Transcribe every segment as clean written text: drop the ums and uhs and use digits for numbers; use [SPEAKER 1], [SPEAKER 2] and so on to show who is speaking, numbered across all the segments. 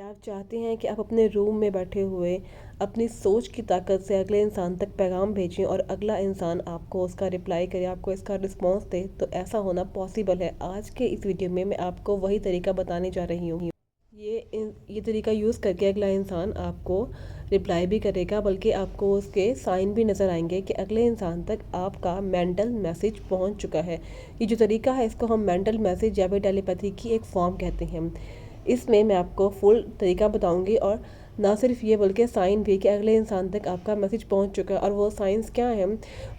[SPEAKER 1] क्या आप चाहते हैं कि आप अपने रूम में बैठे हुए अपनी सोच की ताकत से अगले इंसान तक पैगाम भेजें और अगला इंसान आपको उसका रिप्लाई करे, आपको इसका रिस्पॉन्स दे? तो ऐसा होना पॉसिबल है। आज के इस वीडियो में मैं आपको वही तरीका बताने जा रही हूँ। ये तरीका यूज़ करके अगला इंसान आपको रिप्लाई भी करेगा, बल्कि आपको उसके साइन भी नज़र आएंगे कि अगले इंसान तक आपका मेंटल मैसेज पहुंच चुका है। ये जो तरीका है इसको हम मेंटल मैसेज या फिर टेलीपैथी की एक फॉर्म कहते हैं। इसमें मैं आपको फुल तरीका बताऊंगी, और ना सिर्फ ये बल्कि साइन भी कि अगले इंसान तक आपका मैसेज पहुंच चुका है। और वो साइंस क्या हैं,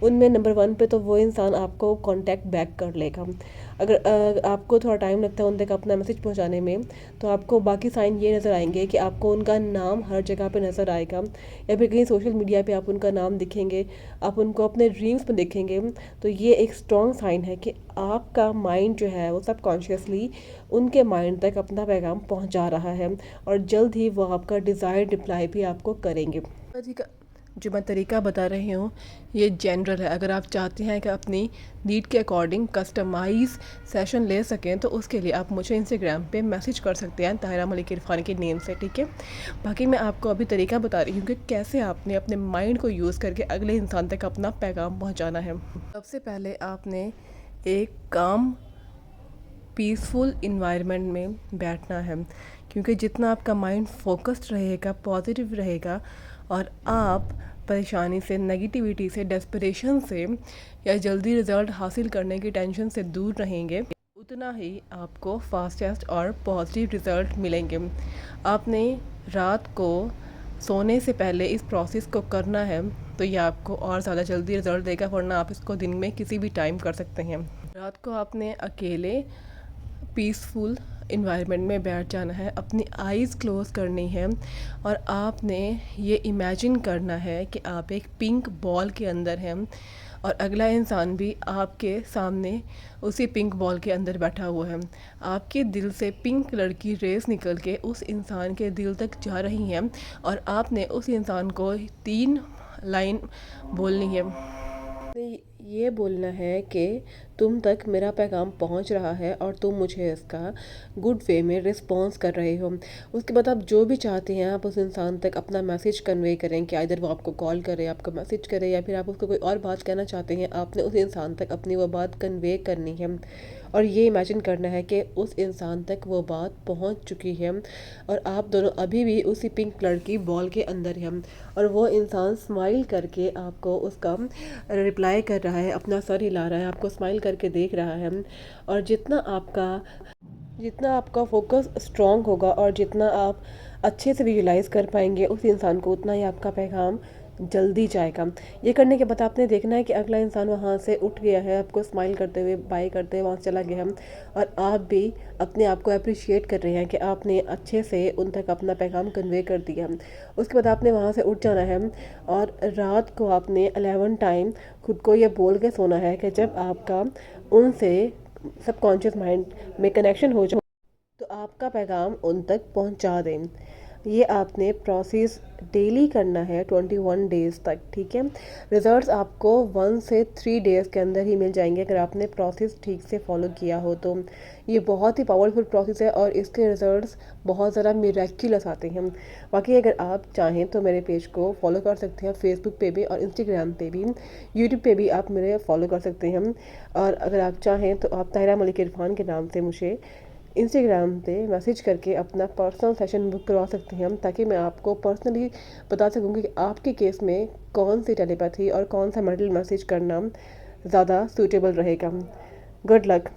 [SPEAKER 1] उनमें नंबर 1 पे तो वो इंसान आपको कांटेक्ट बैक कर लेगा। अगर आपको थोड़ा टाइम लगता है उन तक अपना मैसेज पहुंचाने में, तो आपको बाकी साइन ये नज़र आएंगे कि आपको उनका नाम हर जगह पे नज़र आएगा, या फिर कहीं सोशल मीडिया पे आप उनका नाम दिखेंगे, आप उनको अपने ड्रीम्स में देखेंगे। तो ये एक स्ट्रॉन्ग साइन है कि आपका माइंड जो है वो सबकॉन्शियसली उनके माइंड तक अपना पैगाम पहुंचा रहा है, और जल्द ही वो आपका डिज़ायर्ड रिप्लाई भी आपको करेंगे। जो मैं तरीका बता रही हूँ ये जनरल है। अगर आप चाहते हैं कि अपनी नीड के अकॉर्डिंग कस्टमाइज सेशन ले सकें, तो उसके लिए आप मुझे इंस्टाग्राम पे मैसेज कर सकते हैं ताहिरा मलिक इरफान के नेम से, ठीक है। बाकी मैं आपको अभी तरीका बता रही हूँ कि कैसे आपने अपने माइंड को यूज़ करके अगले इंसान तक अपना पैगाम पहुँचाना है। सबसे पहले आपने एक काम पीसफुल इन्वायरमेंट में बैठना है, क्योंकि जितना आपका माइंड फोकस्ड रहेगा, पॉजिटिव रहेगा, और आप परेशानी से, नेगेटिविटी से, डेस्परेशन से या जल्दी रिज़ल्ट हासिल करने की टेंशन से दूर रहेंगे, उतना ही आपको फास्टेस्ट और पॉजिटिव रिज़ल्ट मिलेंगे। आपने रात को सोने से पहले इस प्रोसेस को करना है, तो ये आपको और ज़्यादा जल्दी रिज़ल्ट देगा, वरना आप इसको दिन में किसी भी टाइम कर सकते हैं। रात को आपने अकेले पीसफुल इन्वायरमेंट में बैठ जाना है, अपनी आइज़ क्लोज़ करनी है, और आपने ये इमेजिन करना है कि आप एक पिंक बॉल के अंदर हैं, और अगला इंसान भी आपके सामने उसी पिंक बॉल के अंदर बैठा हुआ है। आपके दिल से पिंक कलर की रेस निकल के उस इंसान के दिल तक जा रही हैं, और आपने उस इंसान को 3 लाइन बोलनी है। ये बोलना है कि तुम तक मेरा पैगाम पहुंच रहा है और तुम मुझे इसका गुड वे में रिस्पॉन्स कर रहे हो। उसके बाद आप जो भी चाहते हैं आप उस इंसान तक अपना मैसेज कन्वे करें, कि इधर वो आपको कॉल करे, आपको मैसेज करे, या फिर आप उसको कोई और बात कहना चाहते हैं, आपने उस इंसान तक अपनी वो बात कन्वे करनी है, और ये इमेजिन करना है कि उस इंसान तक वो बात पहुंच चुकी है, और आप दोनों अभी भी उसी पिंक कलर की बॉल के अंदर हैं, और वो इंसान स्माइल करके आपको उसका रिप्लाई कर रहा है, अपना सर हिला रहा है, आपको स्माइल करके देख रहा है। और जितना आपका फोकस स्ट्रॉन्ग होगा और जितना आप अच्छे से विजुलाइज कर पाएंगे उस इंसान को, उतना ही आपका पैगाम जल्दी जाएगा। ये करने के बाद आपने देखना है कि अगला इंसान वहाँ से उठ गया है, आपको स्माइल करते हुए, बाय करते हुए वहाँ से चला गया है, और आप भी अपने आप को अप्रिशिएट कर रहे हैं कि आपने अच्छे से उन तक अपना पैगाम कन्वे कर दिया। उसके बाद आपने वहाँ से उठ जाना है, और रात को आपने 11 टाइम खुद को ये बोल के सोना है कि जब आपका उनसे सबकॉन्शियस माइंड में कनेक्शन हो जाए तो आपका पैगाम उन तक पहुंचा दें। ये आपने प्रोसेस डेली करना है 21 डेज़ तक, ठीक है। रिज़ल्ट्स आपको 1 से 3 डेज़ के अंदर ही मिल जाएंगे अगर आपने प्रोसेस ठीक से फॉलो किया हो तो। ये बहुत ही पावरफुल प्रोसेस है और इसके रिज़ल्ट्स बहुत ज़्यादा मिरेक्युलस आते हैं। बाकी अगर आप चाहें तो मेरे पेज को फॉलो कर सकते हैं, फेसबुक पे भी और इंस्टाग्राम पे भी, यूट्यूब पे भी आप मेरे फॉलो कर सकते हैं। और अगर आप चाहें तो आप ताहिरा मलिक इरफान के नाम से मुझे इंस्टाग्राम पे मैसेज करके अपना पर्सनल सेशन बुक करवा सकते हैं, ताकि मैं आपको पर्सनली बता सकूँ कि आपके केस में कौन सी टेलीपैथी और कौन सा मेंटल मैसेज करना ज़्यादा सूटेबल रहेगा। Good luck.